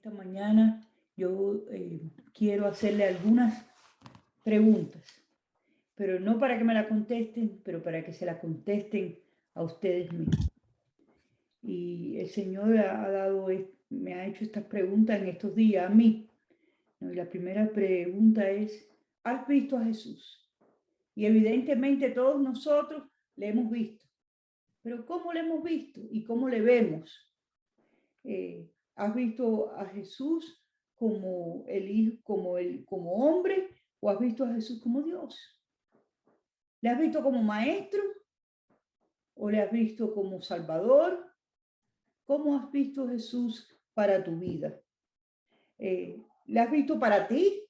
esta mañana yo quiero hacerle algunas preguntas, pero no para que me la contesten, pero para que se la contesten a ustedes mismos. Y el Señor me ha hecho estas preguntas en estos días a mí, ¿no? Y la primera pregunta es, ¿has visto a Jesús? Y evidentemente todos nosotros le hemos visto, pero ¿cómo le hemos visto y cómo le vemos? ¿Has visto a Jesús como el hijo, como hombre, o has visto a Jesús como Dios? ¿Le has visto como maestro o le has visto como Salvador? ¿Cómo has visto a Jesús para tu vida? ¿Le has visto para ti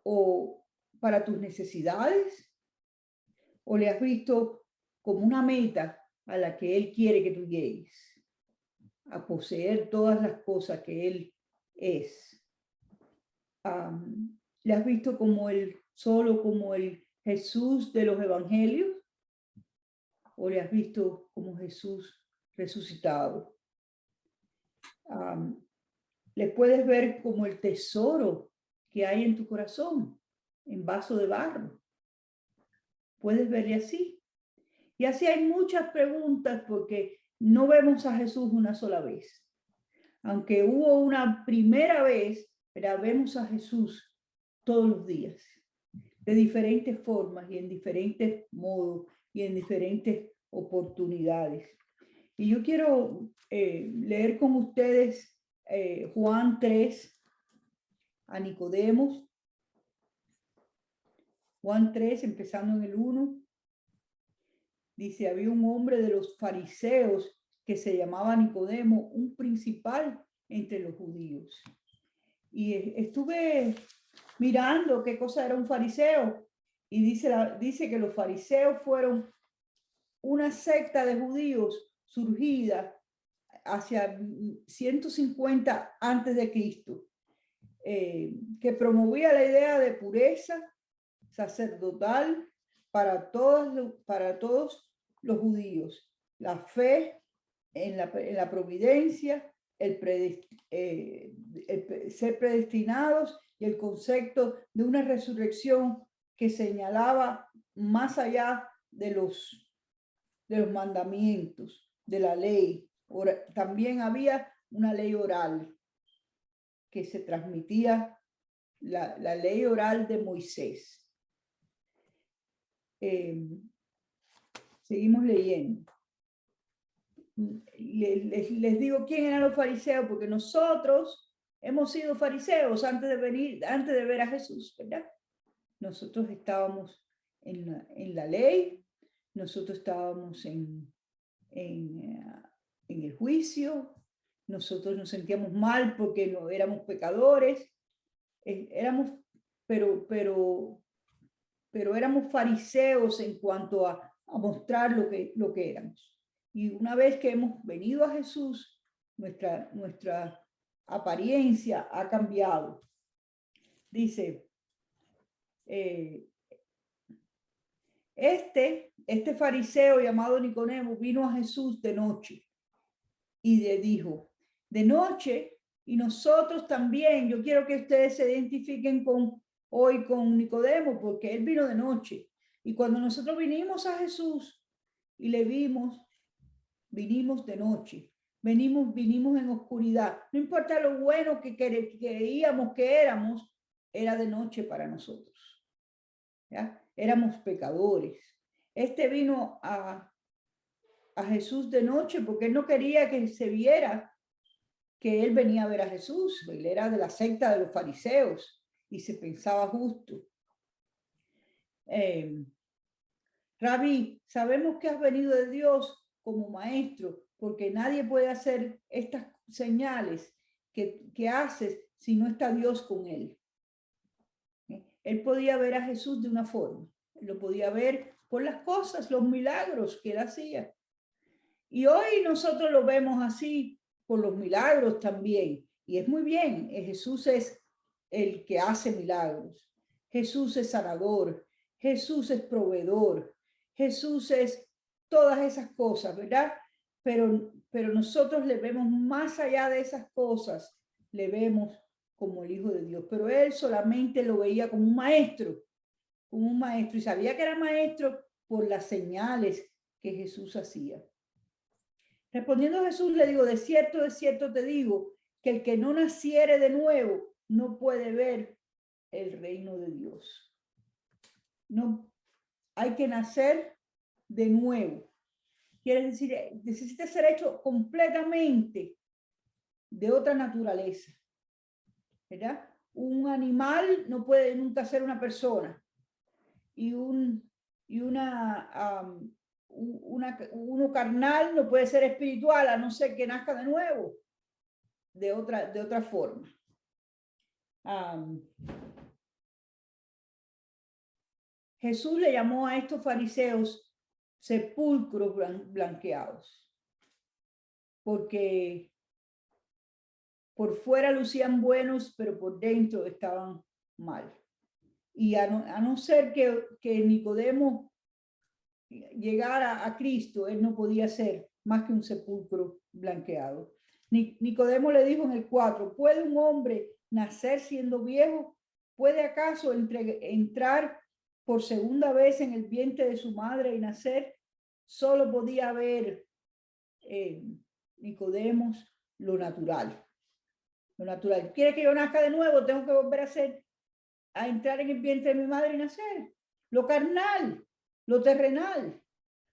o para tus necesidades? ¿O le has visto como una meta a la que Él quiere que tú llegues? A poseer todas las cosas que Él es. ¿Le has visto solo como el Jesús de los evangelios? ¿O le has visto como Jesús resucitado? Le puedes ver como el tesoro que hay en tu corazón, en vaso de barro. Puedes verle así. Y así hay muchas preguntas porque no vemos a Jesús una sola vez. Aunque hubo una primera vez, pero vemos a Jesús todos los días, de diferentes formas y en diferentes modos y en diferentes oportunidades. Y yo quiero leer con ustedes Juan 3 a Nicodemos. Juan 3, empezando en el 1. Dice, había un hombre de los fariseos que se llamaba Nicodemo, un principal entre los judíos. Y estuve mirando qué cosa era un fariseo. Y dice que los fariseos fueron una secta de judíos surgida hacia 150 antes de Cristo, que promovía la idea de pureza sacerdotal para todos los judíos, la fe en la providencia, ser predestinados y el concepto de una resurrección que señalaba más allá de los mandamientos, de la ley. También había una ley oral que se transmitía, la ley oral de Moisés. Seguimos leyendo. Les digo quién eran los fariseos, porque nosotros hemos sido fariseos antes de ver a Jesús, ¿verdad? Nosotros estábamos en la ley, nosotros estábamos en el juicio, nosotros nos sentíamos mal porque no éramos pecadores, pero éramos fariseos en cuanto a mostrar lo que éramos. Y una vez que hemos venido a Jesús, nuestra apariencia ha cambiado. Dice, este fariseo llamado Nicodemo vino a Jesús de noche y le dijo, de noche, y nosotros también, yo quiero que ustedes se identifiquen hoy con Nicodemo, porque él vino de noche. Y cuando nosotros vinimos a Jesús y le vimos, vinimos de noche, vinimos en oscuridad. No importa lo bueno que creíamos que éramos, era de noche para nosotros. ¿Ya? Éramos pecadores. Este vino a Jesús de noche porque él no quería que se viera que él venía a ver a Jesús. Él era de la secta de los fariseos y se pensaba justo. Rabí, sabemos que has venido de Dios como maestro, porque nadie puede hacer estas señales que haces si no está Dios con él. Él podía ver a Jesús de una forma, lo podía ver por las cosas, los milagros que él hacía. Y hoy nosotros lo vemos así, por los milagros también. Y es muy bien, Jesús es el que hace milagros. Jesús es sanador, Jesús es proveedor, Jesús es todas esas cosas, ¿verdad? Pero nosotros le vemos más allá de esas cosas le vemos como el Hijo de Dios, pero él solamente lo veía como un maestro, y sabía que era maestro por las señales que Jesús hacía. Respondiendo Jesús le digo, de cierto te digo, que el que no naciere de nuevo no puede ver el reino de Dios. No, hay que nacer de nuevo. Quiere decir, necesita ser hecho completamente de otra naturaleza, ¿verdad? Un animal no puede nunca ser una persona, y uno carnal no puede ser espiritual, a no ser que nazca de nuevo, de otra forma. Jesús le llamó a estos fariseos sepulcros blanqueados, porque por fuera lucían buenos, pero por dentro estaban mal. Y a no ser que Nicodemo llegara a Cristo, él no podía ser más que un sepulcro blanqueado. Nicodemo le dijo en el 4, ¿puede un hombre nacer siendo viejo? ¿Puede acaso entrar por segunda vez en el vientre de su madre y nacer? Solo podía ver Nicodemos lo natural. Lo natural. ¿Quiere que yo nazca de nuevo? Tengo que volver a entrar en el vientre de mi madre y nacer. Lo carnal, lo terrenal.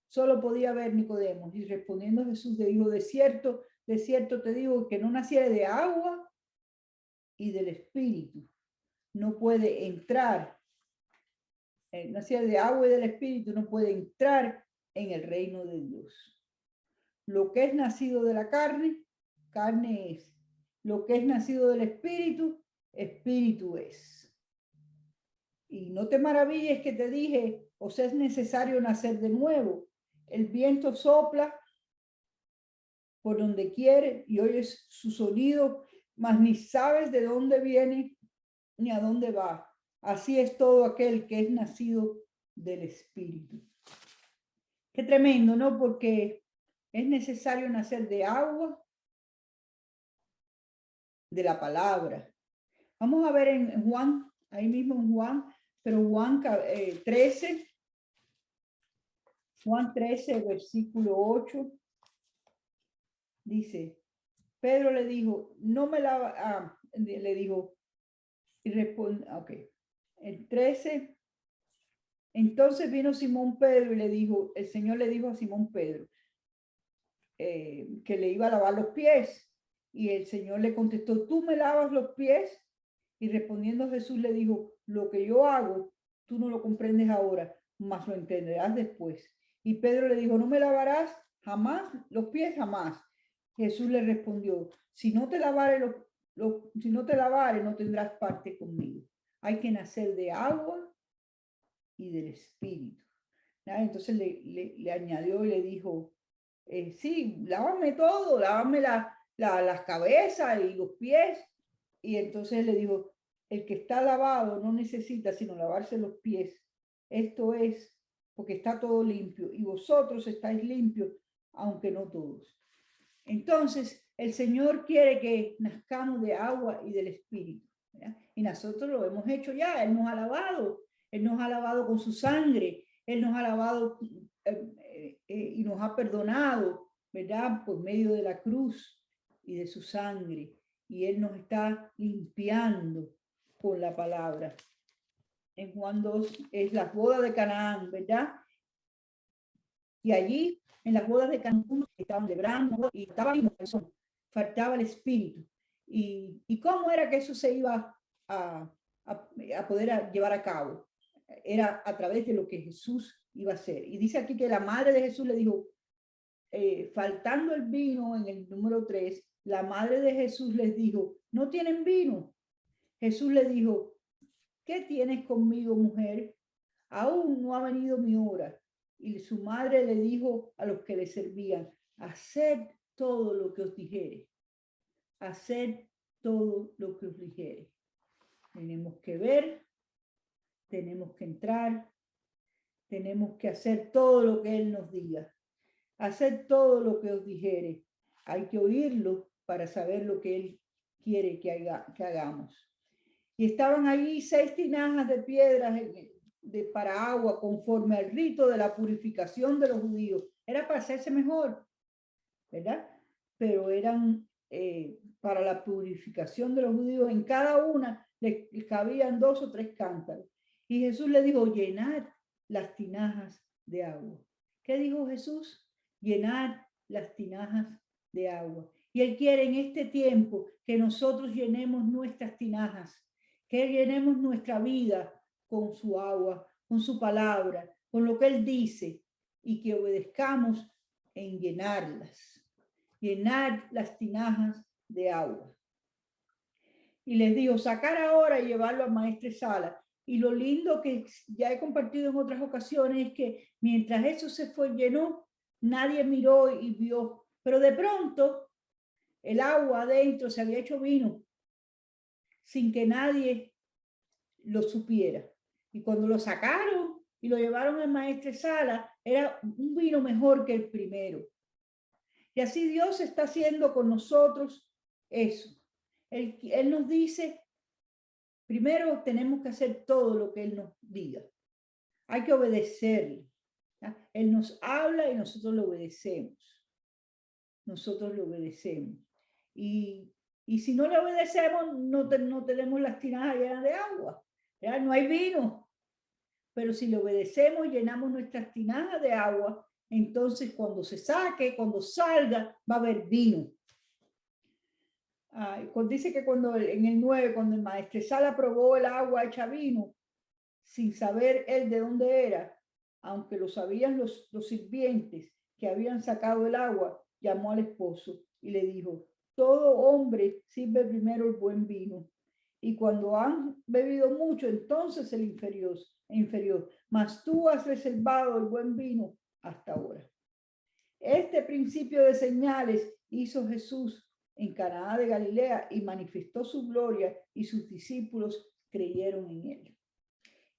Solo podía ver Nicodemo. Y respondiendo Jesús le dijo, de cierto te digo que no naciere de agua y del espíritu. No puede entrar. Naciere de agua y del espíritu, no puede entrar en el reino de Dios. Lo que es nacido de la carne, carne es. Lo que es nacido del espíritu, espíritu es. Y no te maravilles que te dije, os es necesario nacer de nuevo. El viento sopla por donde quiere y oyes su sonido, mas ni sabes de dónde viene ni a dónde va. Así es todo aquel que es nacido del Espíritu. Qué tremendo, ¿no? Porque es necesario nacer de agua, de la palabra. Vamos a ver en Juan, ahí mismo en Juan, pero Juan 13, Juan 13, versículo 8, dice, Pedro le dijo, no me lava, le dijo, y responde, ok, el 13, entonces vino Simón Pedro y le dijo, el Señor le dijo a Simón Pedro, que le iba a lavar los pies. Y el Señor le contestó, ¿tú me lavas los pies? Y respondiendo Jesús le dijo, lo que yo hago, tú no lo comprendes ahora, mas lo entenderás después. Y Pedro le dijo, ¿no me lavarás jamás los pies? Jamás. Jesús le respondió, si no te lavare si no te lavare, no tendrás parte conmigo. Hay que nacer de agua y del Espíritu. Entonces le añadió y le dijo, sí, lávame todo, lávame las cabezas y los pies. Y entonces le dijo, el que está lavado no necesita sino lavarse los pies. Esto es porque está todo limpio y vosotros estáis limpios, aunque no todos. Entonces, el Señor quiere que nazcamos de agua y del Espíritu, ¿verdad? Y nosotros lo hemos hecho ya. Él nos ha lavado con su sangre, Él nos ha lavado y nos ha perdonado, ¿verdad? Por medio de la cruz y de su sangre. Y Él nos está limpiando con la palabra. En Juan 2 es la boda de Canaán, ¿verdad? Y allí, en las bodas de Canaán, estaban celebrando y estaban faltaba el espíritu. ¿Y cómo era que eso se iba a poder llevar a cabo? Era a través de lo que Jesús iba a hacer. Y dice aquí que la madre de Jesús le dijo, faltando el vino en el número 3, la madre de Jesús les dijo, ¿no tienen vino? Jesús le dijo, ¿qué tienes conmigo, mujer? Aún no ha venido mi hora. Y su madre le dijo a los que le servían, haced todo lo que os dijere. Haced todo lo que os dijere. Tenemos que ver, tenemos que entrar, tenemos que hacer todo lo que Él nos diga. Haced todo lo que os dijere. Hay que oírlo para saber lo que Él quiere que hagamos. Y estaban allí 6 tinajas de piedras para agua conforme al rito de la purificación de los judíos. Era para hacerse mejor, ¿verdad? Pero eran para la purificación de los judíos. En cada una les cabían 2 o 3 cántaros. Y Jesús le dijo, llenad las tinajas de agua. ¿Qué dijo Jesús? Llenad las tinajas de agua. Y Él quiere en este tiempo que nosotros llenemos nuestras tinajas, que llenemos nuestra vida con su agua, con su palabra, con lo que Él dice, y que obedezcamos en llenarlas. Llenar las tinajas de agua. Y les digo, sacar ahora y llevarlo a maestresala. Y lo lindo que ya he compartido en otras ocasiones es que mientras eso se fue, llenó, nadie miró y vio. Pero de pronto, el agua adentro se había hecho vino, sin que nadie lo supiera. Y cuando lo sacaron y lo llevaron a maestresala, era un vino mejor que el primero. Y así Dios está haciendo con nosotros eso. Él nos dice, primero tenemos que hacer todo lo que Él nos diga. Hay que obedecerle. ¿Ya? Él nos habla y nosotros lo obedecemos. Nosotros lo obedecemos. Y si no le obedecemos, no tenemos las tinajas llenas de agua. ¿Ya? No hay vino. Pero si le obedecemos, llenamos nuestras tinajas de agua, entonces cuando se saque, cuando salga, va a haber vino. Dice que cuando en el 9, cuando el maestresala probó el agua hecha vino, sin saber él de dónde era, aunque lo sabían los sirvientes que habían sacado el agua, llamó al esposo y le dijo, todo hombre sirve primero el buen vino, y cuando han bebido mucho, entonces el inferior, mas tú has reservado el buen vino hasta ahora. Este principio de señales hizo Jesús en Caná de Galilea y manifestó su gloria, y sus discípulos creyeron en él.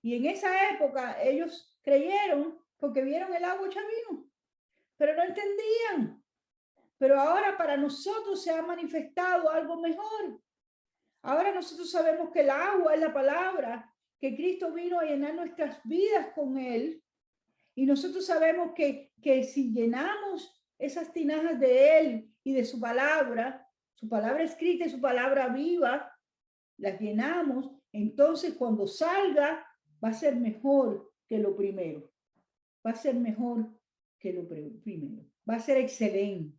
Y en esa época ellos creyeron porque vieron el agua hecha vino, pero no entendían. Pero ahora para nosotros se ha manifestado algo mejor. Ahora nosotros sabemos que el agua es la palabra, que Cristo vino a llenar nuestras vidas con él. Y nosotros sabemos que si llenamos esas tinajas de él y de su palabra escrita y su palabra viva, las llenamos, entonces cuando salga va a ser mejor que lo primero. Va a ser mejor que lo primero. Va a ser excelente,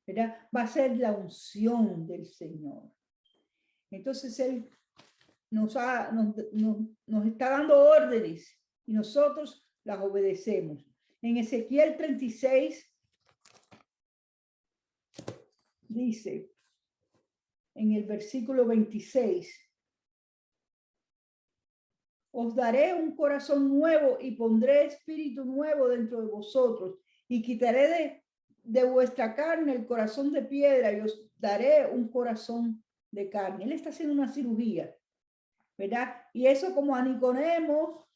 ¿verdad? Va a ser la unción del Señor. Entonces Él nos está dando órdenes y nosotros las obedecemos. En Ezequiel 36 dice, en el versículo 26, os daré un corazón nuevo y pondré espíritu nuevo dentro de vosotros, y quitaré de vuestra carne el corazón de piedra y os daré un corazón de carne. Él está haciendo una cirugía, ¿verdad? Y eso, como a Nicodemo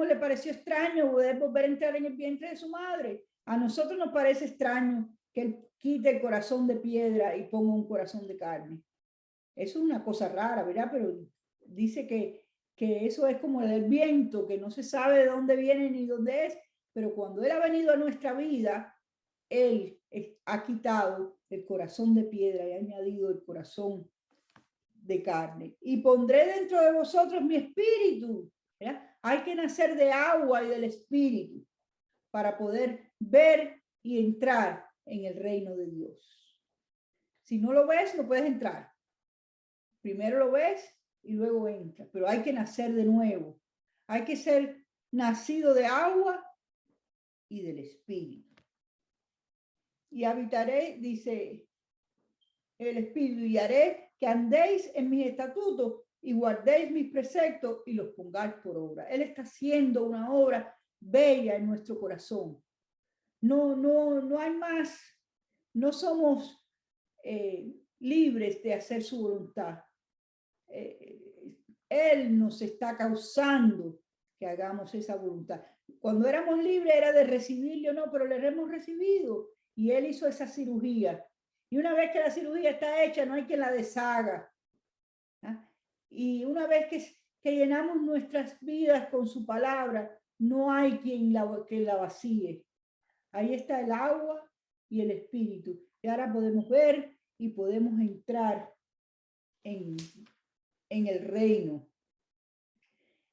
le pareció extraño poder volver a entrar en el vientre de su madre. A nosotros nos parece extraño que él quite el corazón de piedra y ponga un corazón de carne. Eso es una cosa rara, ¿verdad? Pero dice que eso es como el viento, que no se sabe de dónde viene ni dónde es, pero cuando Él ha venido a nuestra vida, Él ha quitado el corazón de piedra y ha añadido el corazón de carne. Y pondré dentro de vosotros mi espíritu. ¿Verdad? Hay que nacer de agua y del espíritu para poder ver y entrar en el reino de Dios. Si no lo ves, no puedes entrar. Primero lo ves y luego entra, pero hay que nacer de nuevo. Hay que ser nacido de agua y del espíritu. Y habitaré, dice el espíritu, y haré que andéis en mis estatutos y guardéis mis preceptos y los pongáis por obra. Él está haciendo una obra bella en nuestro corazón. No hay más. No somos libres de hacer su voluntad. Él nos está causando que hagamos esa voluntad. Cuando éramos libres era de recibirlo, no, pero le hemos recibido. Y Él hizo esa cirugía Y una vez que la cirugía está hecha, no hay quien la deshaga. ¿Ah? Y una vez que llenamos nuestras vidas con su palabra, no hay quien la vacíe. Ahí está el agua y el espíritu. Y ahora podemos ver y podemos entrar en el reino.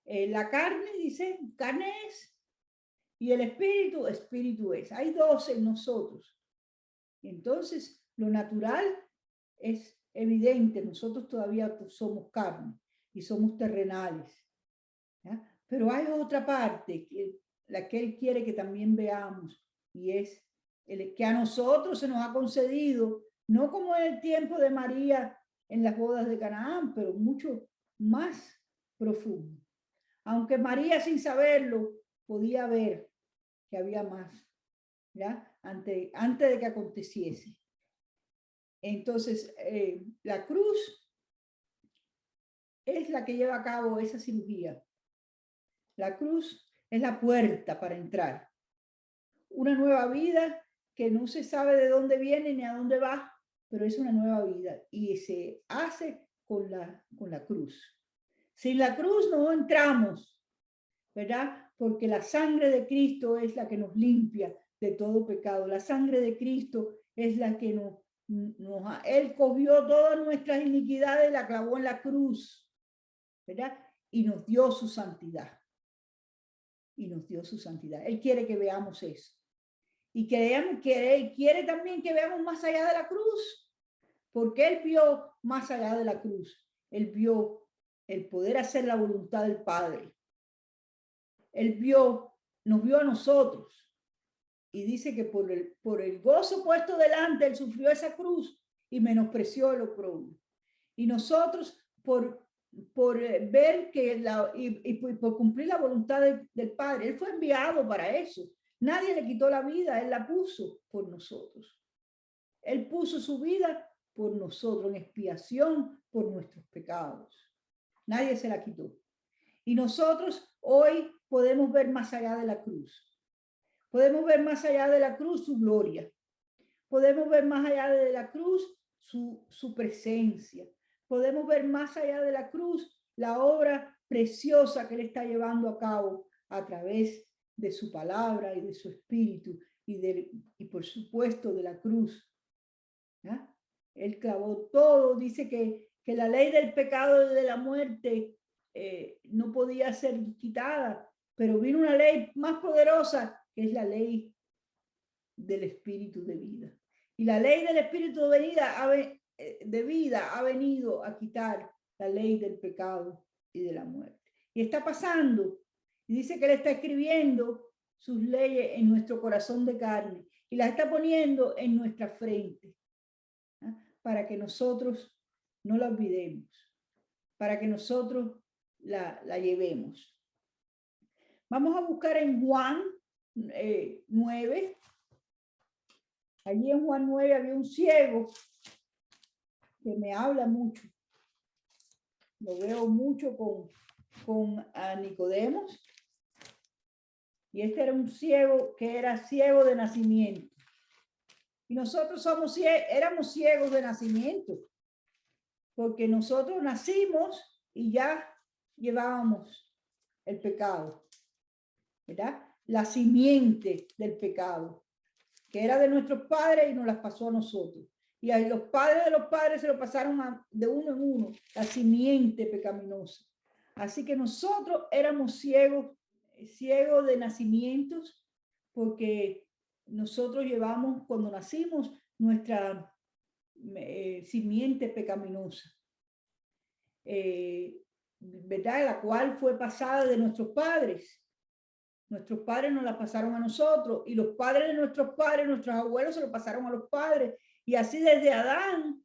La carne, dice, carne es, y el espíritu, espíritu es. Hay dos en nosotros. Entonces, lo natural es evidente, nosotros todavía somos carne y somos terrenales. ¿Ya? Pero hay otra parte, la que Él quiere que también veamos, y es el que a nosotros se nos ha concedido, no como en el tiempo de María en las bodas de Canaán, pero mucho más profundo. Aunque María, sin saberlo, podía ver que había más, ¿ya? Antes de que aconteciese. Entonces, la cruz es la que lleva a cabo esa cirugía. La cruz es la puerta para entrar. Una nueva vida que no se sabe de dónde viene ni a dónde va, pero es una nueva vida y se hace con la cruz. Sin la cruz no entramos, ¿verdad? Porque la sangre de Cristo es la que nos limpia de todo pecado. La sangre de Cristo es la que Él cogió todas nuestras iniquidades, la clavó en la cruz, ¿verdad? Y nos dio su santidad. Y nos dio su santidad. Él quiere que veamos eso. Y quiere también que veamos más allá de la cruz, porque Él vio más allá de la cruz. Él vio el poder hacer la voluntad del Padre. Él nos vio a nosotros. Y dice que por el gozo puesto delante, Él sufrió esa cruz y menospreció el oprobio. Y nosotros, por ver que por cumplir la voluntad del Padre, Él fue enviado para eso. Nadie le quitó la vida, Él la puso por nosotros. Él puso su vida por nosotros, en expiación por nuestros pecados. Nadie se la quitó. Y nosotros hoy podemos ver más allá de la cruz. Podemos ver más allá de la cruz su gloria. Podemos ver más allá de la cruz su presencia. Podemos ver más allá de la cruz la obra preciosa que Él está llevando a cabo a través de su palabra y de su espíritu y por supuesto de la cruz. ¿Ya? Él clavó todo. Dice que la ley del pecado y de la muerte no podía ser quitada, pero vino una ley más poderosa, que es la ley del espíritu de vida. Y la ley del espíritu de vida ha venido a quitar la ley del pecado y de la muerte. Y está pasando. Y dice que Él está escribiendo sus leyes en nuestro corazón de carne y las está poniendo en nuestra frente, ¿eh? Para que nosotros no la olvidemos, para que nosotros la llevemos. Vamos a buscar en Juan 9. Allí en Juan 9 había un ciego que me habla mucho. Lo veo mucho con Nicodemos. Y este era un ciego que era ciego de nacimiento. Y nosotros éramos ciegos de nacimiento. Porque nosotros nacimos y ya llevábamos el pecado, ¿verdad? La simiente del pecado, que era de nuestros padres y nos las pasó a nosotros. Y a los padres de los padres se lo pasaron de uno en uno, la simiente pecaminosa. Así que nosotros éramos ciegos de nacimientos, porque nosotros llevamos, cuando nacimos, nuestra simiente pecaminosa, ¿verdad? La cual fue pasada de nuestros padres. Nuestros padres nos la pasaron a nosotros, y los padres de nuestros padres, nuestros abuelos, se lo pasaron a los padres, y así desde Adán,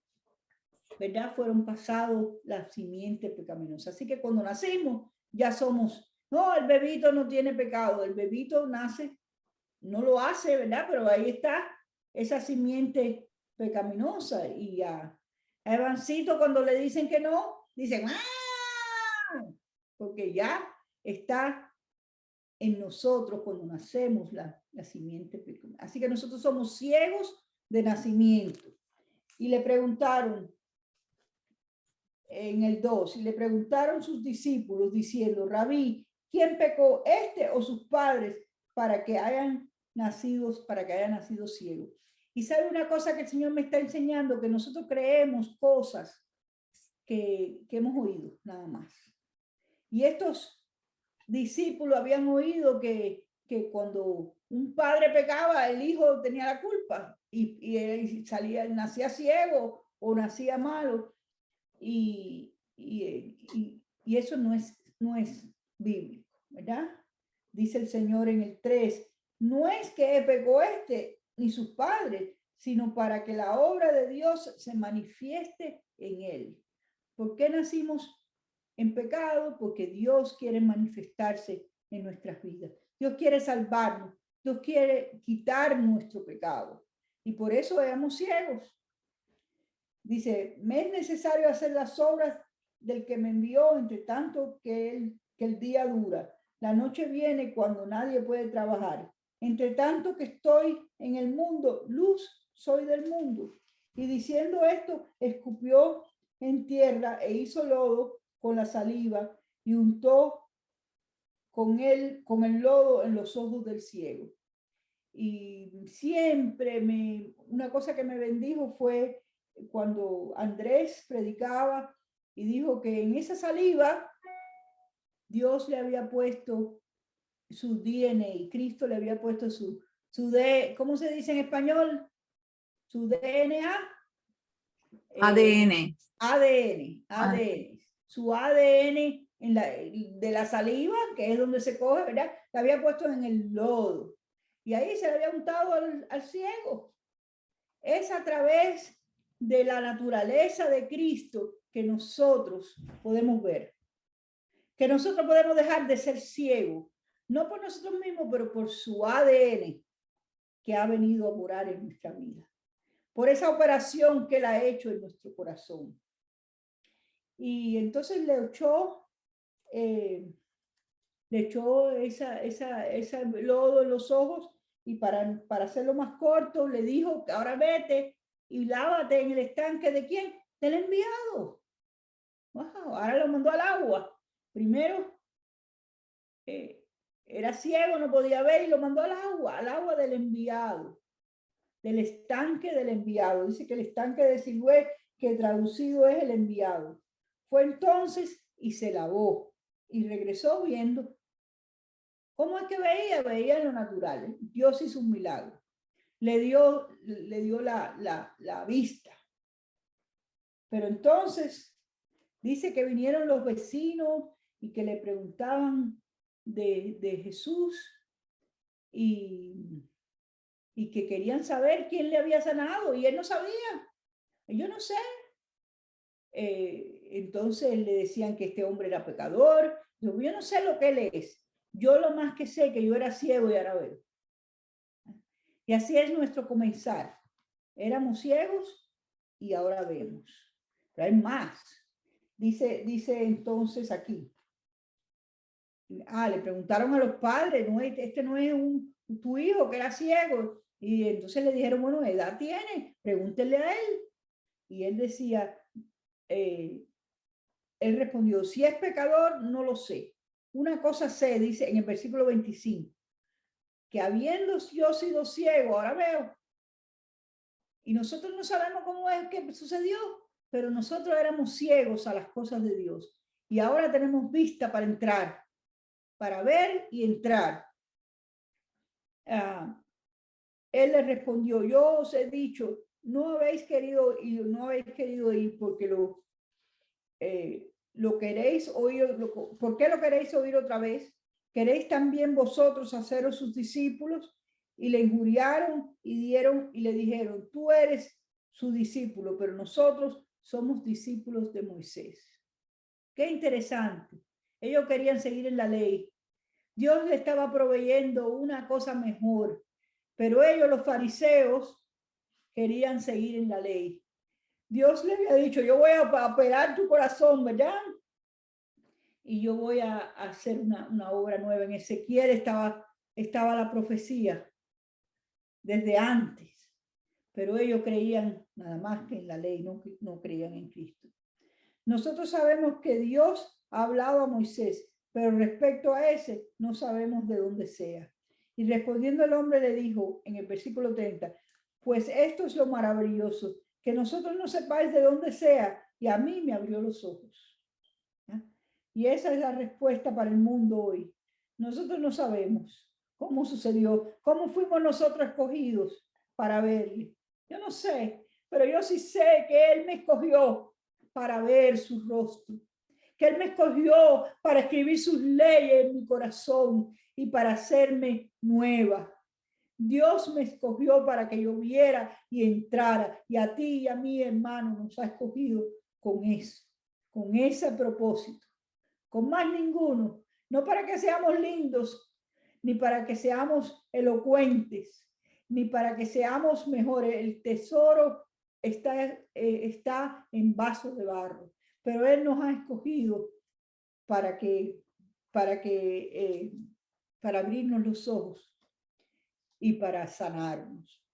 ¿verdad? Fueron pasados las simientes pecaminosas. Así que cuando nacimos ya somos, no, el bebito no tiene pecado, el bebito nace, no lo hace, ¿verdad? Pero ahí está esa simiente pecaminosa. Y a Evancito, cuando le dicen que no, dicen, ¡ah! Porque ya está en nosotros cuando nacemos la simiente pecaminosa. Así que nosotros somos ciegos de nacimiento. y le preguntaron, en el 2, y le preguntaron sus discípulos diciendo, Rabí, ¿quién pecó, este o sus padres, para que haya nacido ciego? Y sabe una cosa que el Señor me está enseñando, que nosotros creemos cosas que hemos oído, nada más. Y estos discípulos habían oído que cuando un padre pecaba, el hijo tenía la culpa y él nacía ciego o nacía malo. Y eso no es bíblico, ¿verdad? Dice el Señor en el 3, no es que pecó este ni sus padres, sino para que la obra de Dios se manifieste en él. ¿Por qué nacimos en pecado? Porque Dios quiere manifestarse en nuestras vidas. Dios quiere salvarnos. Dios quiere quitar nuestro pecado. Y por eso éramos ciegos. Dice, me es necesario hacer las obras del que me envió, entre tanto que el día dura. La noche viene cuando nadie puede trabajar. Entre tanto que estoy en el mundo, luz soy del mundo. Y diciendo esto, escupió en tierra e hizo lodo con la saliva y untó con el lodo en los ojos del ciego. Y siempre una cosa que me bendijo fue cuando Andrés predicaba y dijo que en esa saliva Dios le había puesto su DNA, Cristo le había puesto ¿cómo se dice en español? Su DNA. ADN. ADN. Su ADN de la saliva, que es donde se coge, ¿verdad? Le había puesto en el lodo. Y ahí se le había untado al ciego. Es a través de la naturaleza de Cristo que nosotros podemos ver. Que nosotros podemos dejar de ser ciegos. No por nosotros mismos, pero por su ADN que ha venido a morar en nuestra vida. Por esa operación que él ha hecho en nuestro corazón. Y entonces le echó esa lodo en los ojos y para hacerlo más corto le dijo que ahora vete y lávate en el estanque ¿de quién? Del enviado. Wow, ahora lo mandó al agua. Primero era ciego, no podía ver y lo mandó al agua del enviado, del estanque del enviado. Dice que el estanque de Siloé, que traducido es el enviado. Fue entonces y se lavó y regresó viendo. ¿Cómo es que veía? Veía en lo natural. Dios hizo un milagro. Le dio la vista. Pero entonces dice que vinieron los vecinos y que le preguntaban de Jesús y que querían saber quién le había sanado y él no sabía. Yo no sé. Entonces le decían que este hombre era pecador. Yo no sé lo que él es. Yo lo más que sé que yo era ciego y ahora veo. Y así es nuestro comenzar. Éramos ciegos y ahora vemos. Pero hay más. Dice entonces aquí. Le preguntaron a los padres, no, este no es tu hijo que era ciego. Y entonces le dijeron, bueno, ¿qué edad tiene? Pregúntenle a él. Y él decía, él respondió, si es pecador, no lo sé. Una cosa sé, dice en el versículo 25, que habiendo yo sido ciego, ahora veo. Y nosotros no sabemos cómo es que sucedió, pero nosotros éramos ciegos a las cosas de Dios. Y ahora tenemos vista para entrar, para ver y entrar. Él le respondió, yo os he dicho, no habéis querido ir porque lo queréis oír. ¿Por qué lo queréis oír otra vez? ¿Queréis también vosotros haceros sus discípulos? Y le injuriaron y le dijeron, tú eres su discípulo, pero nosotros somos discípulos de Moisés. Qué interesante. Ellos querían seguir en la ley. Dios le estaba proveyendo una cosa mejor, pero ellos, los fariseos, querían seguir en la ley. Dios le había dicho, yo voy a operar tu corazón, ¿verdad? Y yo voy a hacer una obra nueva. En Ezequiel estaba la profecía desde antes. pero ellos creían nada más que en la ley, no creían en Cristo. Nosotros sabemos que Dios ha hablado a Moisés, pero respecto a ese no sabemos de dónde sea. Y respondiendo el hombre le dijo en el versículo 30, pues esto es lo maravilloso, que nosotros no sepáis de dónde sea, y a mí me abrió los ojos. ¿Ya? Y esa es la respuesta para el mundo hoy. Nosotros no sabemos cómo sucedió, cómo fuimos nosotros escogidos para verle. Yo no sé, pero yo sí sé que Él me escogió para ver su rostro, que Él me escogió para escribir sus leyes en mi corazón y para hacerme nueva. Dios me escogió para que yo viera y entrara, y a ti y a mi hermano nos ha escogido con eso, con ese propósito, con más ninguno, no para que seamos lindos, ni para que seamos elocuentes, ni para que seamos mejores. El tesoro está en vasos de barro, pero Él nos ha escogido para abrirnos los ojos y para sanarnos.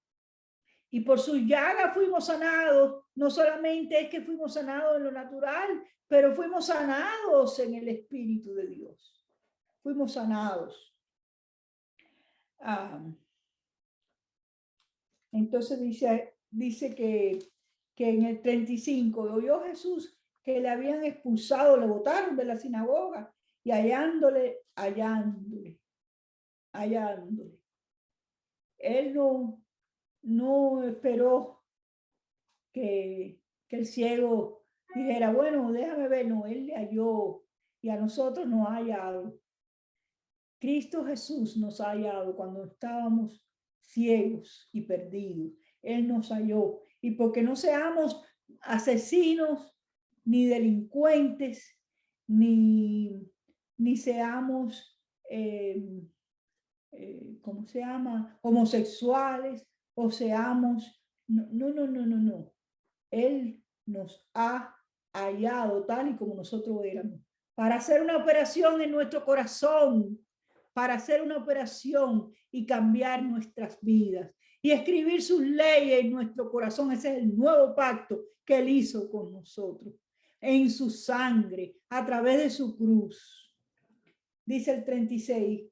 Y por su llaga fuimos sanados. No solamente es que fuimos sanados en lo natural, pero fuimos sanados en el Espíritu de Dios. Fuimos sanados. Entonces dice que en el 35 oyó Jesús que le habían expulsado, le botaron de la sinagoga y hallándole. Él no esperó que el ciego dijera, bueno, déjame ver. No, Él le halló y a nosotros nos ha hallado. Cristo Jesús nos ha hallado cuando estábamos ciegos y perdidos. Él nos halló. Y porque no seamos asesinos, ni delincuentes, ni seamos, ¿cómo se llama? Homosexuales, o seamos, no. Él nos ha hallado tal y como nosotros éramos, para hacer una operación en nuestro corazón, para hacer una operación y cambiar nuestras vidas y escribir sus leyes en nuestro corazón. Ese es el nuevo pacto que Él hizo con nosotros, en su sangre, a través de su cruz. Dice el 36.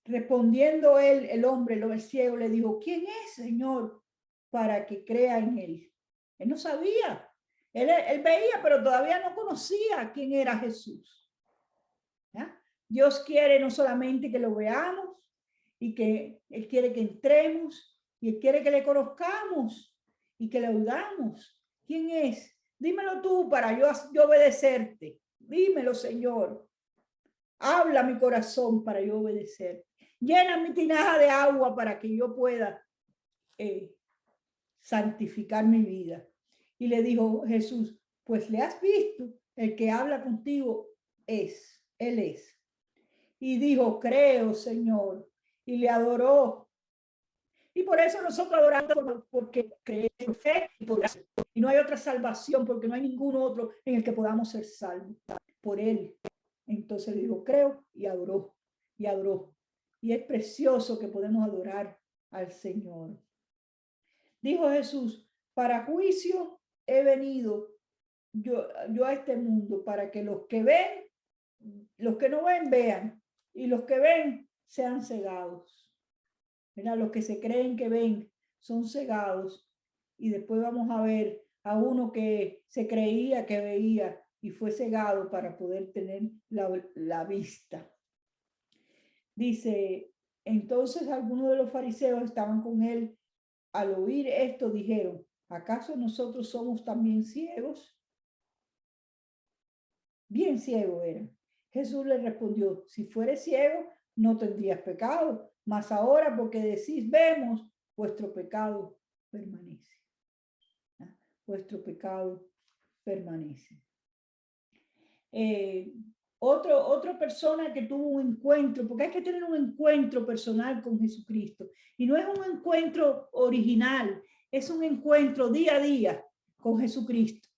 Respondiendo él, el hombre, el ciego, le dijo, ¿quién es, Señor, para que crea en Él? Él no sabía. Él veía, pero todavía no conocía quién era Jesús. ¿Ya? Dios quiere no solamente que lo veamos, y que Él quiere que entremos, y Él quiere que le conozcamos y que le oigamos. ¿Quién es? Dímelo tú para yo obedecerte. Dímelo, Señor. Habla mi corazón para yo obedecer. Llena mi tinaja de agua para que yo pueda santificar mi vida. Y le dijo Jesús, pues le has visto, el que habla contigo él es. Y dijo, creo, Señor, y le adoró. Y por eso nosotros adoramos, porque creemos en fe y por gracia. Y no hay otra salvación, porque no hay ningún otro en el que podamos ser salvos. Por Él. Entonces dijo, creo, y adoró, y adoró. Y es precioso que podemos adorar al Señor. Dijo Jesús, para juicio he venido yo a este mundo, para que los que no ven, vean, y los que ven sean cegados. Mira, los que se creen que ven son cegados. Y después vamos a ver a uno que se creía que veía y fue cegado para poder tener la vista. Dice, entonces algunos de los fariseos estaban con él. Al oír esto dijeron, ¿acaso nosotros somos también ciegos? Bien ciego era. Jesús le respondió, si fueres ciego, no tendrías pecado, mas ahora porque decís vemos, vuestro pecado permanece. Vuestro pecado permanece. Otra persona que tuvo un encuentro, porque hay que tener un encuentro personal con Jesucristo, y no es un encuentro original, es un encuentro día a día con Jesucristo.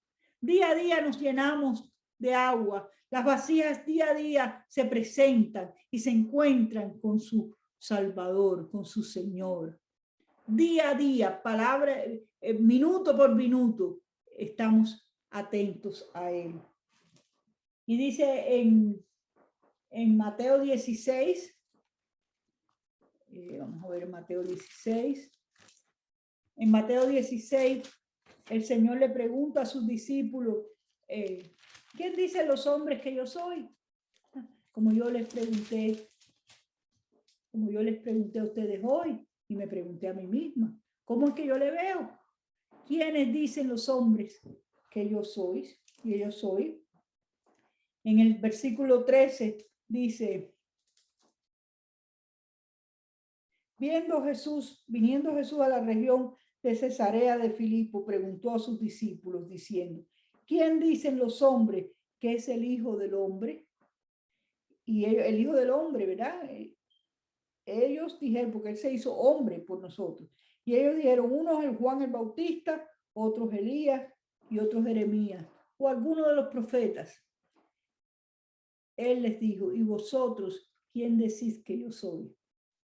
Día a día nos llenamos de agua, las vasijas día a día se presentan y se encuentran con su Salvador, con su Señor. día a día, palabra, minuto por minuto, estamos atentos a Él. Y dice en Mateo 16, vamos a ver Mateo 16. En Mateo 16, el Señor le pregunta a sus discípulos, ¿quién dicen los hombres que yo soy? Como yo les pregunté a ustedes hoy y me pregunté a mí misma, ¿cómo es que yo le veo? ¿Quiénes dicen los hombres que yo soy? Y yo soy. En el versículo 13 dice, viniendo Jesús a la región de Cesarea de Filipo, preguntó a sus discípulos diciendo, ¿quién dicen los hombres que es el Hijo del Hombre? Y el Hijo del Hombre, ¿verdad? Ellos dijeron, porque Él se hizo hombre por nosotros. Y ellos dijeron, unos el Juan el Bautista, otros Elías y otros Jeremías, o alguno de los profetas. Él les dijo, ¿y vosotros quién decís que yo soy?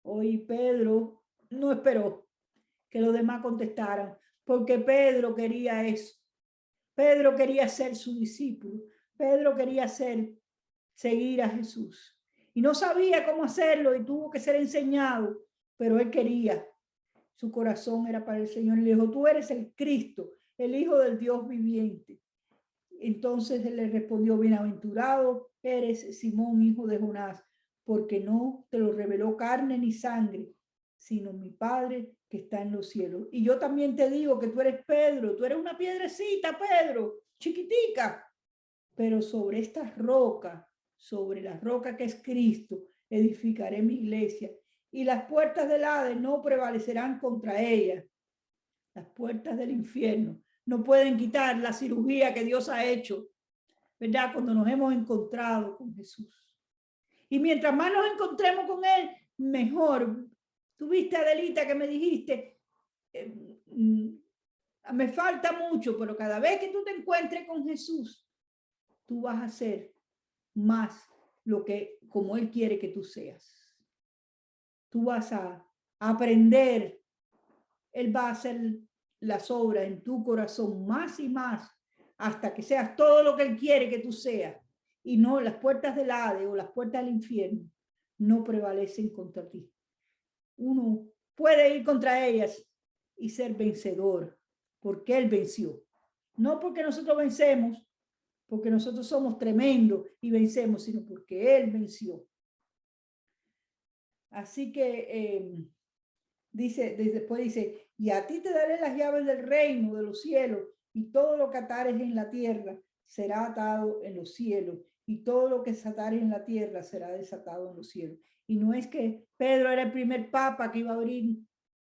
Hoy Pedro no esperó que los demás contestaran, porque Pedro quería eso. Pedro quería ser su discípulo. Pedro quería seguir a Jesús. Y no sabía cómo hacerlo y tuvo que ser enseñado, pero él quería. Su corazón era para el Señor. Y le dijo, tú eres el Cristo, el Hijo del Dios viviente. Entonces él le respondió, bienaventurado eres Simón, hijo de Jonás, porque no te lo reveló carne ni sangre, sino mi Padre que está en los cielos. Y yo también te digo que tú eres Pedro, tú eres una piedrecita, Pedro, chiquitica, pero sobre esta roca, sobre la roca que es Cristo, edificaré mi iglesia, y las puertas del Hades no prevalecerán contra ella. Las puertas del infierno no pueden quitar la cirugía que Dios ha hecho, ¿verdad? Cuando nos hemos encontrado con Jesús. Y mientras más nos encontremos con Él, mejor. Tuviste, Adelita, que me dijiste, me falta mucho, pero cada vez que tú te encuentres con Jesús, tú vas a ser más lo que, como Él quiere que tú seas. Tú vas a aprender. Él va a hacer las obras en tu corazón más y más hasta que seas todo lo que Él quiere que tú seas. Y no, las puertas del Hades o las puertas del infierno no prevalecen contra ti. Uno puede ir contra ellas y ser vencedor porque Él venció. No porque nosotros vencemos, porque nosotros somos tremendos y vencemos, sino porque Él venció. Así que después dice, y a ti te daré las llaves del reino de los cielos, y todo lo que atares en la tierra será atado en los cielos, y todo lo que atares en la tierra será desatado en los cielos. Y no es que Pedro era el primer papa que iba a abrir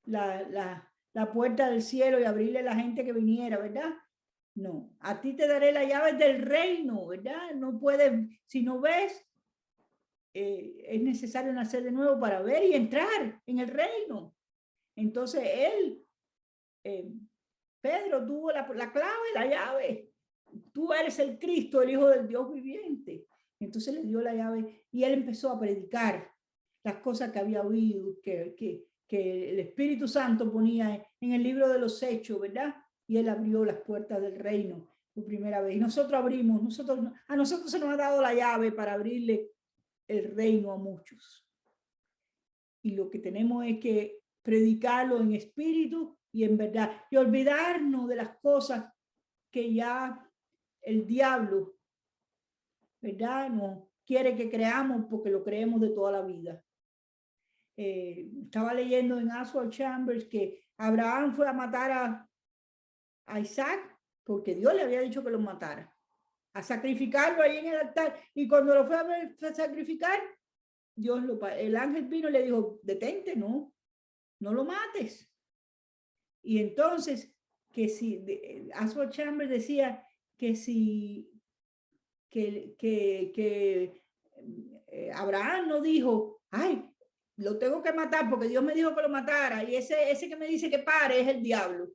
la puerta del cielo y abrirle a la gente que viniera, ¿verdad? No, a ti te daré las llaves del reino, ¿verdad? No puedes, si no ves, es necesario nacer de nuevo para ver y entrar en el reino. Entonces él, Pedro tuvo la clave, la llave. Tú eres el Cristo, el Hijo del Dios viviente. Entonces le dio la llave y él empezó a predicar las cosas que había oído, que el Espíritu Santo ponía en el libro de los Hechos, ¿verdad? Y él abrió las puertas del reino por primera vez. Y nosotros abrimos, a nosotros se nos ha dado la llave para abrirle el reino a muchos. Y lo que tenemos es que predicarlo en espíritu y en verdad, y olvidarnos de las cosas que ya el diablo, ¿verdad?, no quiere que creamos porque lo creemos de toda la vida. Estaba leyendo en Oswald Chambers que Abraham fue a matar a Isaac porque Dios le había dicho que lo matara, a sacrificarlo ahí en el altar, y cuando lo fue a sacrificar, el ángel vino y le dijo, detente, no lo mates. Y entonces, que si, Oswald Chambers decía que si, Abraham no dijo, ay, lo tengo que matar porque Dios me dijo que lo matara, y ese que me dice que pare es el diablo.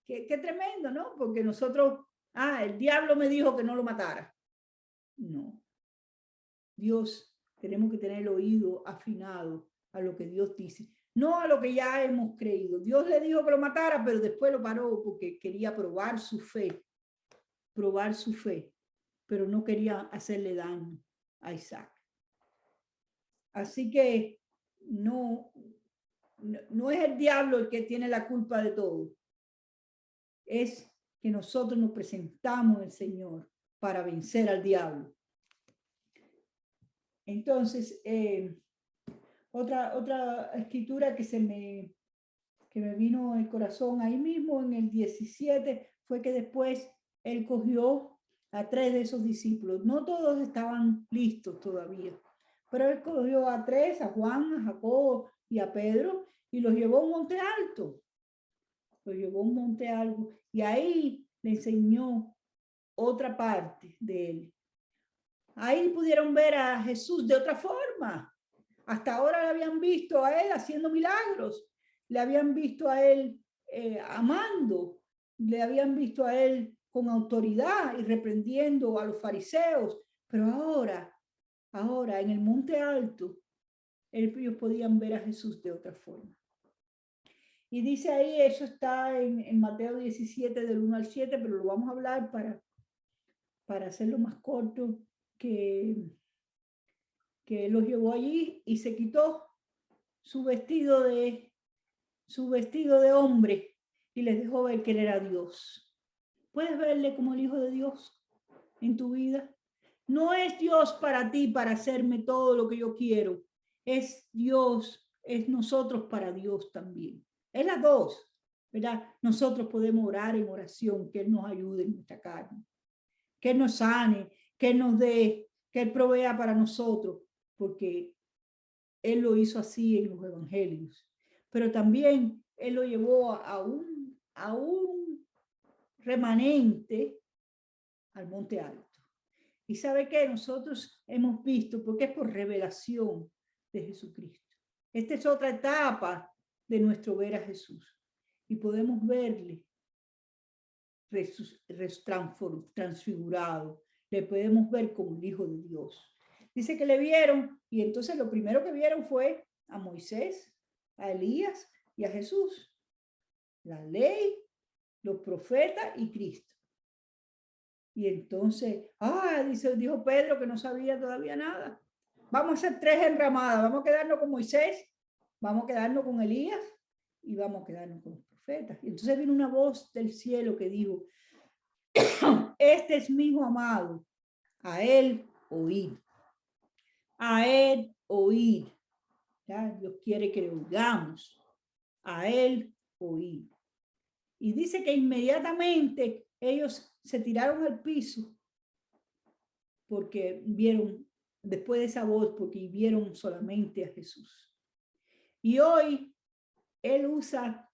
Qué tremendo, ¿no? Porque nosotros, el diablo me dijo que no lo matara. No. Dios, tenemos que tener el oído afinado a lo que Dios dice. no a lo que ya hemos creído. Dios le dijo que lo matara, pero después lo paró porque quería probar su fe, pero no quería hacerle daño a Isaac. Así que no es el diablo el que tiene la culpa de todo. Es que nosotros nos presentamos al Señor para vencer al diablo. Entonces, otra escritura que me vino al corazón ahí mismo en el 17 fue que después él cogió a 3 de esos discípulos. No todos estaban listos todavía, pero él cogió a 3, a Juan, a Jacobo y a Pedro, y los llevó a un monte alto. Y ahí le enseñó otra parte de él. Ahí pudieron ver a Jesús de otra forma. Hasta ahora le habían visto a él haciendo milagros, le habían visto a él amando, le habían visto a él con autoridad y reprendiendo a los fariseos, pero ahora en el monte alto, ellos podían ver a Jesús de otra forma. Y dice ahí, eso está en Mateo 17 del 1 al 7, pero lo vamos a hablar para hacerlo más corto, que los llevó allí y se quitó su vestido de hombre y les dejó ver que él era Dios. ¿Puedes verle como el Hijo de Dios en tu vida? No es Dios para ti, para hacerme todo lo que yo quiero. Es Dios, es nosotros para Dios también. Es las dos, ¿verdad? Nosotros podemos orar en oración, que Él nos ayude en nuestra carne, que Él nos sane, que Él nos dé, que Él provea para nosotros, porque Él lo hizo así en los evangelios. Pero también Él lo llevó a un remanente al monte alto. Y sabe que nosotros hemos visto, porque es por revelación de Jesucristo. Esta es otra etapa de nuestro ver a Jesús. Y podemos verle transfigurado. Le podemos ver como el Hijo de Dios. Dice que le vieron, y entonces lo primero que vieron fue a Moisés, a Elías y a Jesús. La ley, los profetas y Cristo. Y entonces, dijo Pedro que no sabía todavía nada. Vamos a hacer 3 enramadas. Vamos a quedarnos con Moisés, vamos a quedarnos con Elías y vamos a quedarnos con los profetas. Y entonces vino una voz del cielo que dijo, este es mi hijo amado, a él oíd. A él oíd. ¿Ya? Dios quiere que le oigamos. A él oíd. Y dice que inmediatamente ellos se tiraron al piso porque vieron, después de esa voz, porque vieron solamente a Jesús. Y hoy Él usa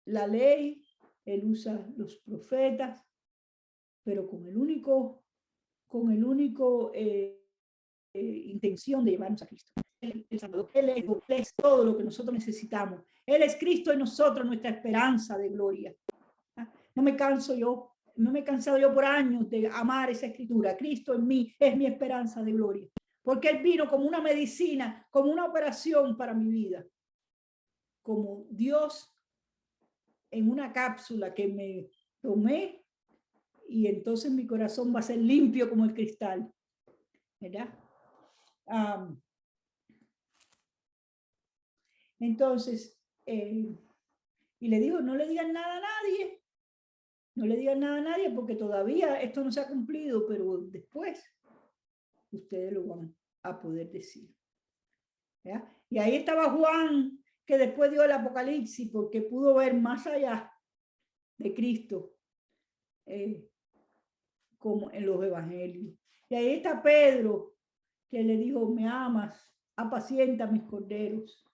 la ley, Él usa los profetas, pero con el único intención de llevarnos a Cristo. Él es todo lo que nosotros necesitamos. Él es Cristo en nosotros, nuestra esperanza de gloria. No me cansado yo por años de amar esa escritura. Cristo en mí es mi esperanza de gloria. Porque Él vino como una medicina, como una operación para mi vida. Como Dios en una cápsula que me tomé y entonces mi corazón va a ser limpio como el cristal. ¿Verdad? Entonces, y le digo, no le digan nada a nadie. No le digan nada a nadie porque todavía esto no se ha cumplido, pero después ustedes lo van a poder decir. ¿Ya? Y ahí estaba Juan, que después dio el Apocalipsis porque pudo ver más allá de Cristo, como en los evangelios. Y ahí está Pedro, que le dijo, me amas, apacienta mis corderos.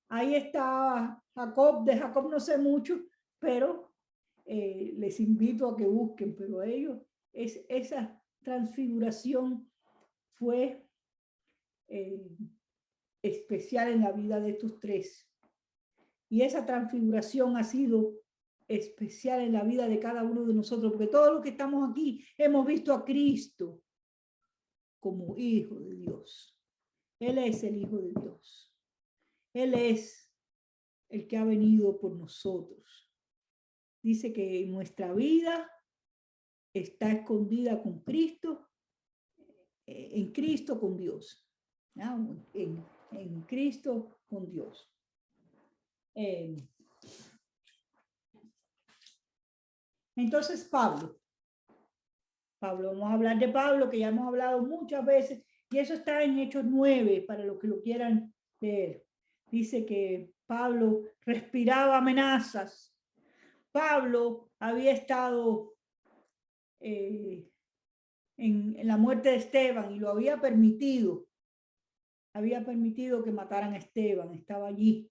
Ahí está Jacob, de Jacob no sé mucho, pero les invito a que busquen, pero ellos, esa transfiguración fue especial en la vida de estos 3. Y esa transfiguración ha sido especial en la vida de cada uno de nosotros, porque todos los que estamos aquí hemos visto a Cristo como Hijo de Dios. Él es el Hijo de Dios. Él es el que ha venido por nosotros. Dice que nuestra vida está escondida con Cristo, en Cristo con Dios, ¿no? En Cristo con Dios. Entonces Pablo, vamos a hablar de Pablo, que ya hemos hablado muchas veces, y eso está en Hechos 9, para los que lo quieran leer. Dice que Pablo respiraba amenazas. Pablo había estado en la muerte de Esteban y lo había permitido que mataran a Esteban, estaba allí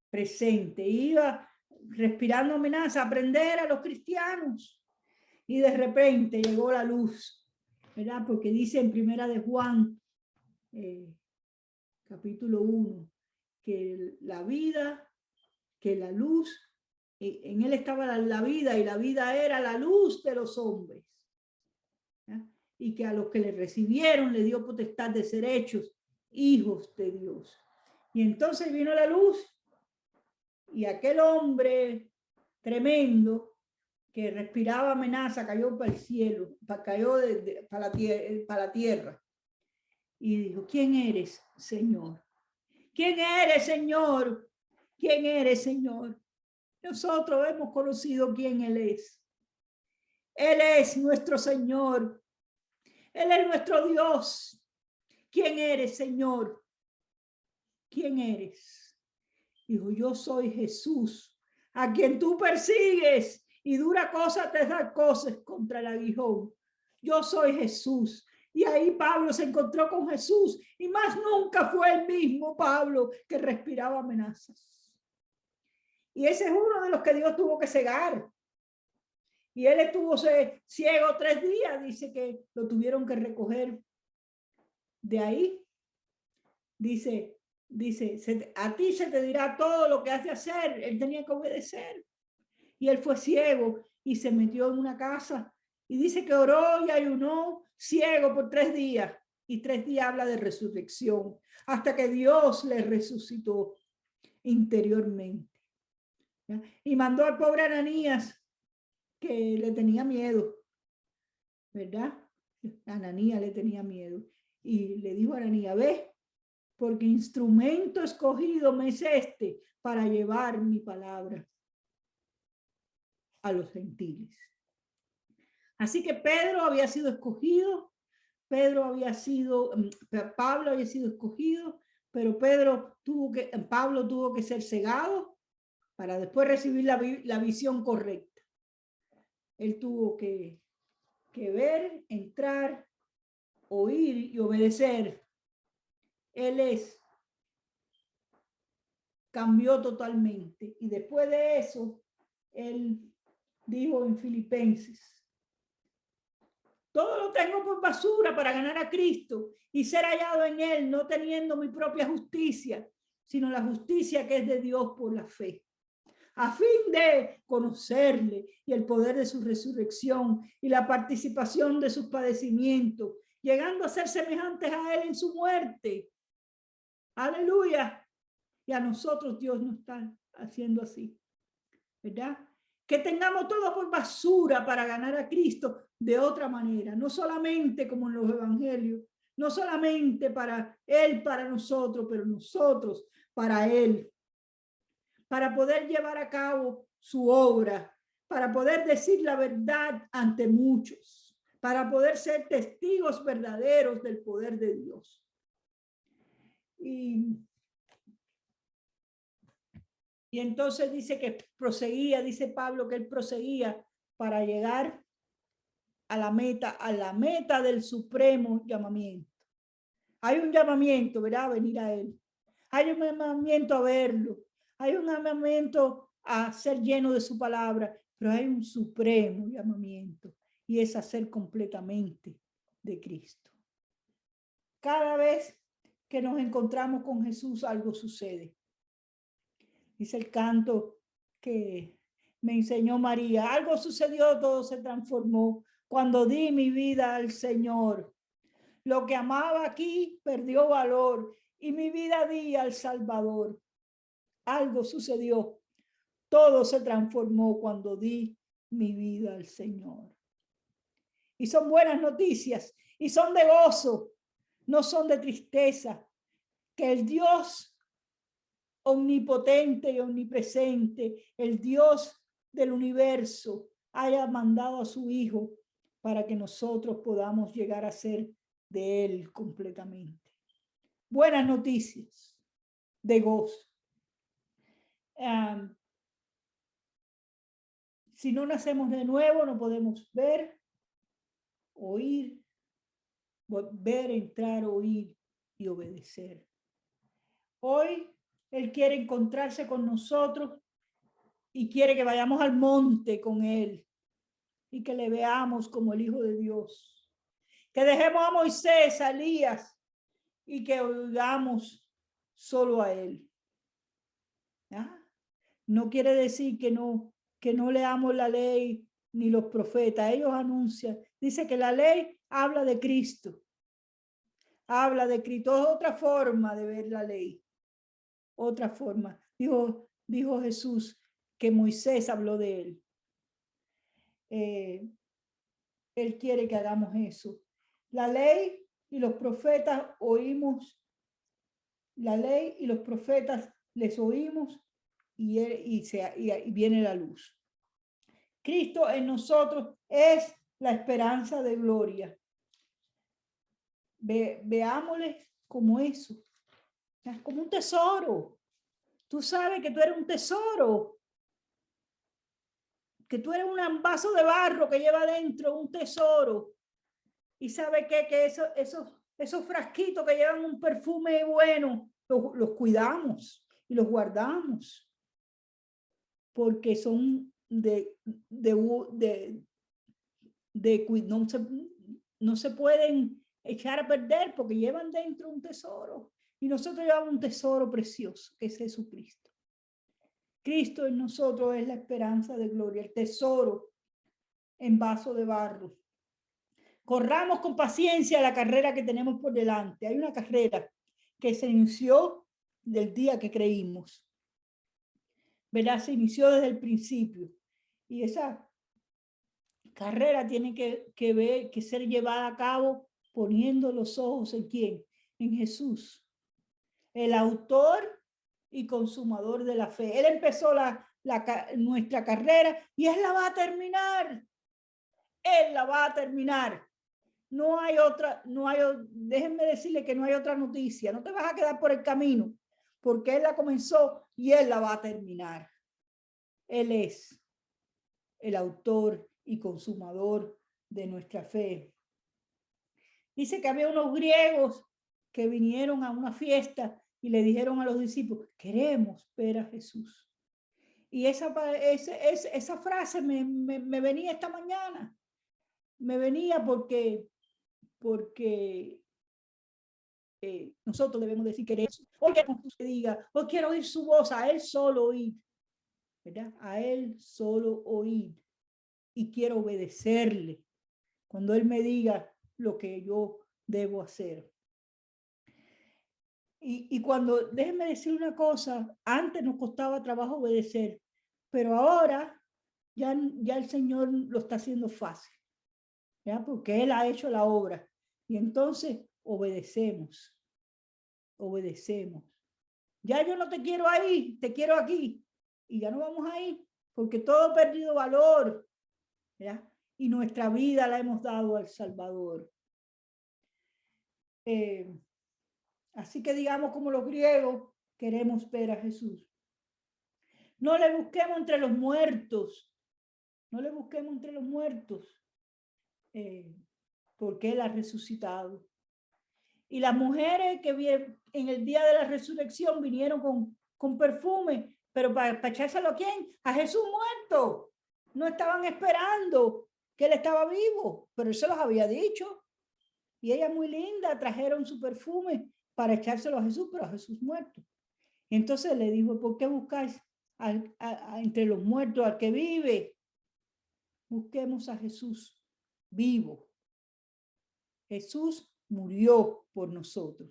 presente, iba respirando amenaza, a prender a los cristianos, y de repente llegó la luz, ¿verdad? Porque dice en Primera de Juan, capítulo 1, que la vida, que la luz, en él estaba la vida, y la vida era la luz de los hombres, ¿ya? Y que a los que le recibieron le dio potestad de ser hechos hijos de Dios. Y entonces vino la luz, y aquel hombre tremendo que respiraba amenaza cayó para el cielo, cayó para la tierra, y dijo: ¿quién eres, Señor? ¿Quién eres, Señor? ¿Quién eres, Señor? Nosotros hemos conocido quién Él es. Él es nuestro Señor. Él es nuestro Dios. ¿Quién eres, Señor? ¿Quién eres? Dijo: yo soy Jesús, a quien tú persigues, y dura cosa te da cosas contra el aguijón. Yo soy Jesús. Y ahí Pablo se encontró con Jesús, y más nunca fue el mismo Pablo que respiraba amenazas. Y ese es uno de los que Dios tuvo que cegar. Y él estuvo ciego 3 días, dice que lo tuvieron que recoger de ahí. Dice, a ti se te dirá todo lo que has de hacer. Él tenía que obedecer. Y él fue ciego y se metió en una casa. Y dice que oró y ayunó ciego por 3 días. Y 3 días habla de resurrección, hasta que Dios le resucitó interiormente. ¿Ya? Y mandó al pobre Ananías, que le tenía miedo, ¿verdad? Ananías le tenía miedo. Y le dijo a Ananías: ve, porque instrumento escogido me es este para llevar mi palabra a los gentiles. Así que Pedro había sido escogido, Pablo había sido escogido, pero Pablo tuvo que ser cegado para después recibir la visión correcta. Él tuvo que ver, entrar, oír y obedecer. Él cambió totalmente. Y después de eso, él dijo en Filipenses: todo lo tengo por basura para ganar a Cristo y ser hallado en Él, no teniendo mi propia justicia, sino la justicia que es de Dios por la fe, a fin de conocerle y el poder de su resurrección y la participación de sus padecimientos, llegando a ser semejantes a Él en su muerte. Aleluya. Y a nosotros Dios nos está haciendo así, ¿verdad? Que tengamos todo por basura para ganar a Cristo de otra manera, no solamente como en los evangelios, no solamente para Él, para nosotros, pero nosotros para Él, para poder llevar a cabo su obra, para poder decir la verdad ante muchos, para poder ser testigos verdaderos del poder de Dios. Y entonces dice que proseguía, dice Pablo que él proseguía para llegar a la meta del supremo llamamiento. Hay un llamamiento, ¿verdad? A venir a Él. Hay un llamamiento a verlo. Hay un llamamiento a ser lleno de su palabra, pero hay un supremo llamamiento, y es hacer completamente de Cristo. Cada vez que nos encontramos con Jesús, algo sucede. Dice el canto que me enseñó María: algo sucedió, todo se transformó cuando di mi vida al Señor. Lo que amaba aquí perdió valor y mi vida di al Salvador. Algo sucedió. Todo se transformó cuando di mi vida al Señor. Y son buenas noticias y son de gozo, no son de tristeza. Que el Dios omnipotente y omnipresente, el Dios del universo, haya mandado a su Hijo para que nosotros podamos llegar a ser de Él completamente. Buenas noticias de gozo. Si no nacemos de nuevo, no podemos ver, oír, ver, entrar, oír y obedecer. Hoy Él quiere encontrarse con nosotros y quiere que vayamos al monte con Él y que le veamos como el Hijo de Dios. Que dejemos a Moisés, a Elías y que oigamos solo a Él. ¿Ah? No quiere decir que no leamos la ley ni los profetas. Ellos anuncian. Dice que la ley habla de Cristo. Habla de Cristo. Es otra forma de ver la ley. Otra forma. Dijo Jesús que Moisés habló de él. Él quiere que hagamos eso. La ley y los profetas oímos. La ley y los profetas les oímos y viene la luz. Cristo en nosotros es la esperanza de gloria. Veámosle como eso. Es como un tesoro. Tú sabes que tú eres un tesoro. Que tú eres un vaso de barro que lleva dentro un tesoro. Y sabe que esos frasquitos que llevan un perfume bueno, los cuidamos y los guardamos. Porque son no se pueden echar a perder porque llevan dentro un tesoro. Y nosotros llevamos un tesoro precioso, que es Jesucristo. Cristo en nosotros es la esperanza de gloria, el tesoro en vaso de barro. Corramos con paciencia la carrera que tenemos por delante. Hay una carrera que se inició del día que creímos. ¿Verdad? Se inició desde el principio. Y esa carrera tiene que ser llevada a cabo poniendo los ojos en ¿quién? En Jesús, el autor y consumador de la fe. Él empezó nuestra carrera y Él la va a terminar. Él la va a terminar. No hay otra, déjenme decirle que no hay otra noticia. No te vas a quedar por el camino, porque Él la comenzó y Él la va a terminar. Él es el autor y consumador de nuestra fe. Dice que había unos griegos que vinieron a una fiesta y le dijeron a los discípulos, queremos ver a Jesús. Y esa frase me venía esta mañana. Me venía porque nosotros debemos decir queremos. Hoy queremos que usted diga, hoy quiero oír su voz, a Él solo oír. ¿Verdad? A Él solo oír. Y quiero obedecerle cuando Él me diga lo que yo debo hacer. Y cuando, déjenme decir una cosa, antes nos costaba trabajo obedecer, pero ahora ya el Señor lo está haciendo fácil, ¿ya? Porque Él ha hecho la obra. Y entonces obedecemos. Ya yo no te quiero ahí, te quiero aquí. Y ya no vamos ahí, porque todo ha perdido valor, ¿ya? Y nuestra vida la hemos dado al Salvador. Así que digamos como los griegos, queremos ver a Jesús. No le busquemos entre los muertos. No le busquemos entre los muertos. Porque Él ha resucitado. Y las mujeres que en el día de la resurrección vinieron con perfume, pero para echárselo ¿a quién? A Jesús muerto. No estaban esperando que Él estaba vivo, pero Él se los había dicho. Y ella muy linda, trajeron su perfume para echárselo a Jesús, pero a Jesús muerto. Y entonces le dijo, ¿por qué buscáis entre los muertos al que vive? Busquemos a Jesús vivo. Jesús murió por nosotros,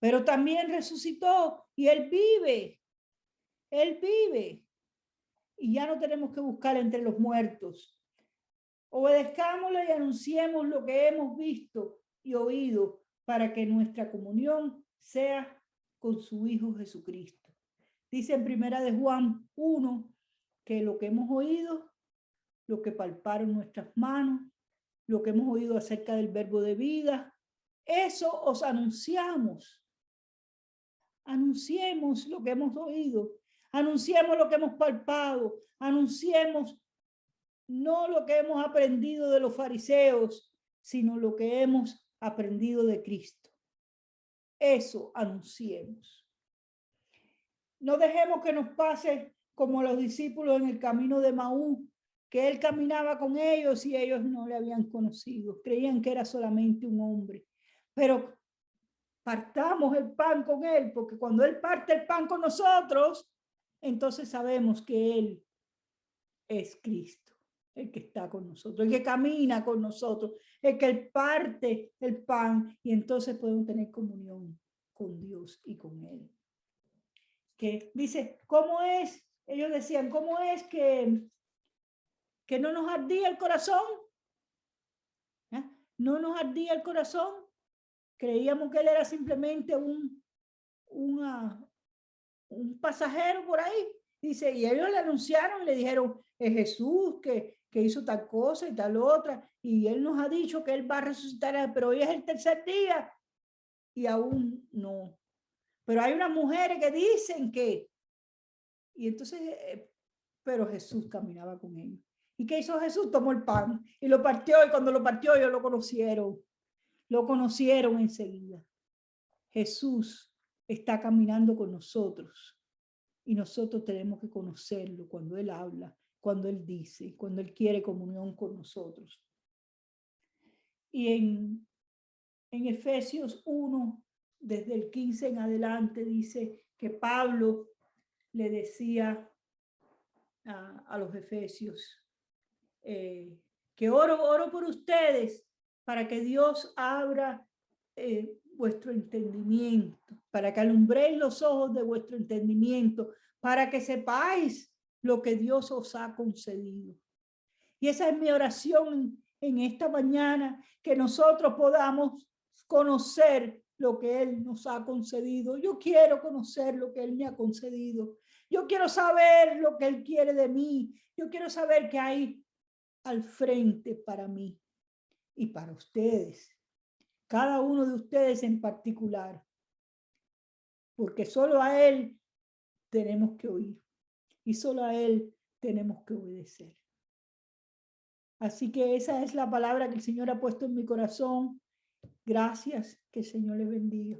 pero también resucitó y Él vive. Él vive. Y ya no tenemos que buscar entre los muertos. Obedezcámosle y anunciemos lo que hemos visto y oído para que nuestra comunión sea con su Hijo Jesucristo. Dice en Primera de Juan 1 que lo que hemos oído, lo que palparon nuestras manos, lo que hemos oído acerca del verbo de vida, eso os anunciamos. Anunciemos lo que hemos oído, anunciemos lo que hemos palpado, anunciemos no lo que hemos aprendido de los fariseos, sino lo que hemos aprendido de Cristo. Eso anunciemos. No dejemos que nos pase como a los discípulos en el camino de Maús, que él caminaba con ellos y ellos no le habían conocido, creían que era solamente un hombre. Pero partamos el pan con él, porque cuando él parte el pan con nosotros, entonces sabemos que él es Cristo, el que está con nosotros, el que camina con nosotros, el que parte el pan, y entonces podemos tener comunión con Dios y con él. Que dice, ¿cómo es? Ellos decían, ¿cómo es que no nos ardía el corazón? ¿Eh? No nos ardía el corazón. Creíamos que él era simplemente un pasajero por ahí. Dice, y ellos le anunciaron, le dijeron, es Jesús que hizo tal cosa y tal otra, y él nos ha dicho que él va a resucitar, pero hoy es el tercer día, y aún no. Pero hay unas mujeres que dicen que, y entonces, pero Jesús caminaba con ellos. ¿Y qué hizo Jesús? Tomó el pan y lo partió, y cuando lo partió ellos lo conocieron enseguida. Jesús está caminando con nosotros y nosotros tenemos que conocerlo cuando Él habla, cuando Él dice, cuando Él quiere comunión con nosotros. Y en Efesios 1, desde el 15 en adelante, dice que Pablo le decía a los efesios que oro por ustedes para que Dios abra vuestro entendimiento, para que alumbréis los ojos de vuestro entendimiento, para que sepáis lo que Dios os ha concedido. Y esa es mi oración en esta mañana, que nosotros podamos conocer lo que Él nos ha concedido. Yo quiero conocer lo que Él me ha concedido. Yo quiero saber lo que Él quiere de mí. Yo quiero saber qué hay al frente para mí y para ustedes. Cada uno de ustedes en particular. Porque solo a Él tenemos que oír. Y solo a Él tenemos que obedecer. Así que esa es la palabra que el Señor ha puesto en mi corazón. Gracias, que el Señor les bendiga.